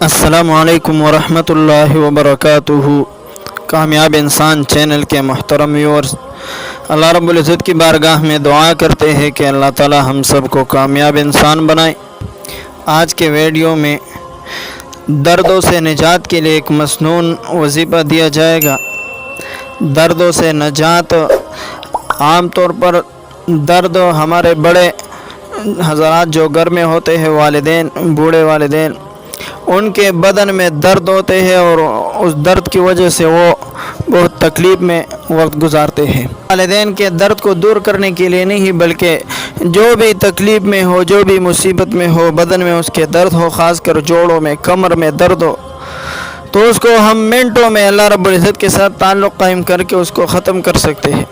अस्सलामुअलैकुम वरहमतुल्लाहि वबरकातुहू। कामयाब इंसान चैनल के मोहतरम व्यूअर्स, अल्लाह रब्बुल इज़्ज़त की बारगाह में दुआ करते हैं कि अल्लाह ताला हम सब को कामयाब इंसान बनाए। आज के वीडियो में दर्दों से निजात के लिए एक मसनून वजीफ़ा दिया जाएगा। दर्दों से निजात, आम तौर पर दर्द हमारे बड़े हज़रात जो घर में होते हैं, वालिदैन, बूढ़े वालिदैन, उनके बदन में दर्द होते हैं और उस दर्द की वजह से वो बहुत तकलीफ़ में वक्त गुजारते हैं। वालिदैन के दर्द को दूर करने के लिए नहीं, बल्कि जो भी तकलीफ़ में हो, जो भी मुसीबत में हो, बदन में उसके दर्द हो, ख़ासकर जोड़ों में, कमर में दर्द हो, तो उसको हम मिनटों में अल्लाह रब्बुल इज़्ज़त के साथ ताल्लुक़ कायम करके उसको ख़त्म कर सकते हैं।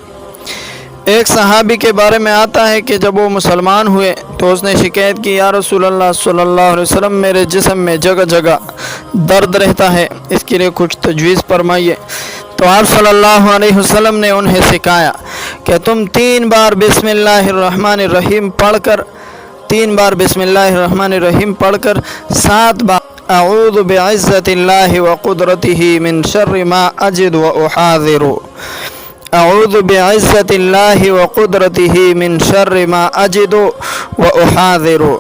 एक सहाबी के बारे में आता है कि जब वो मुसलमान हुए तो उसने शिकायत की, या रसूल अल्लाह सल्लल्लाहु अलैहि वसल्लम, मेरे जिस्म में जगह जगह दर्द रहता है, इसके लिए कुछ तजवीज़ फरमाइए। तो आप सल्लल्लाहु अलैहि वसल्लम ने उन्हें सिखाया कि तुम 3 बार बिस्मिल्लाहिर्रहमानिर्रहीम पढ़कर, 3 बार बिस्मिल्लाहिर्रहमानिर्रहीम पढ़कर 7 बार अऊज़ु बिइज़्ज़तिल्लाहि व क़ुदरतिही मिन शर्रि मा अजिदु व उहाज़िरु, अऊज़ु बिइज़्ज़तिल्लाहि व क़ुदरतिही मिन शर्रि मा अजिदु व उहाज़िरु,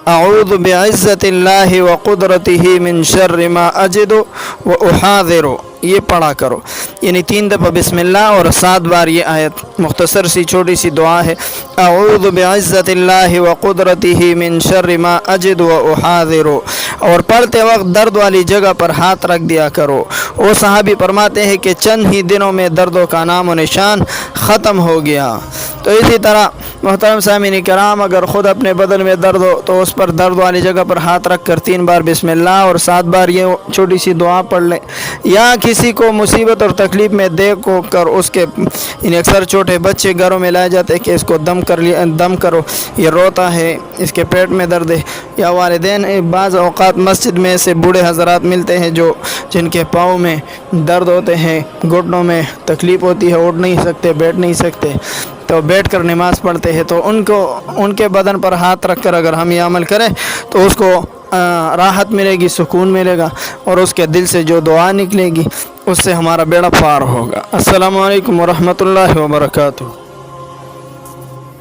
अऊज़ु बिइज़्ज़तिल्लाहि व क़ुदरतिही मिन शर्रि मा अजिदु व उहाज़िरु। ये पढ़ा करो, यानी 3 दफ़ा बिस्मिल्लाह और 7 बार ये आयत, मुख्तसर सी छोटी सी दुआ है। अऊज़ु बिइज़्ज़तिल्लाहि व क़ुदरतिही मिन शर्रि मा अजिदु व उहाज़िरु। और पढ़ते वक्त दर्द वाली जगह पर हाथ रख दिया करो। वो सहाबी फरमाते हैं कि चंद ही दिनों में दर्दों का नाम और निशान ख़त्म हो गया। तो इसी तरह मोहतरम सामीन कराम, अगर ख़ुद अपने बदन में दर्द हो तो उस पर दर्द वाली जगह पर हाथ रख कर 3 बार बिस्मिल्लाह और 7 बार ये छोटी सी दुआ पढ़ लें। या किसी को मुसीबत और तकलीफ़ में देख को कर उसके, अक्सर छोटे बच्चे घरों में लाए जाते हैं कि इसको दम करो, ये रोता है, इसके पेट में दर्द है। या वालिदैन, बाज़ औक़ात मस्जिद में से बूढ़े हज़रात मिलते हैं जिनके पाँव में दर्द होते हैं, घुटनों में तकलीफ़ होती है, उठ नहीं सकते, बैठ नहीं सकते, तो बैठ कर नमाज़ पढ़ते हैं। तो उनके बदन पर हाथ रख कर अगर हम ये अमल करें तो उसको राहत मिलेगी, सुकून मिलेगा, और उसके दिल से जो दुआ निकलेगी उससे हमारा बेड़ा पार होगा। अस्सलामु अलैकुम वरहमतुल्लाहि वबरकातुहू।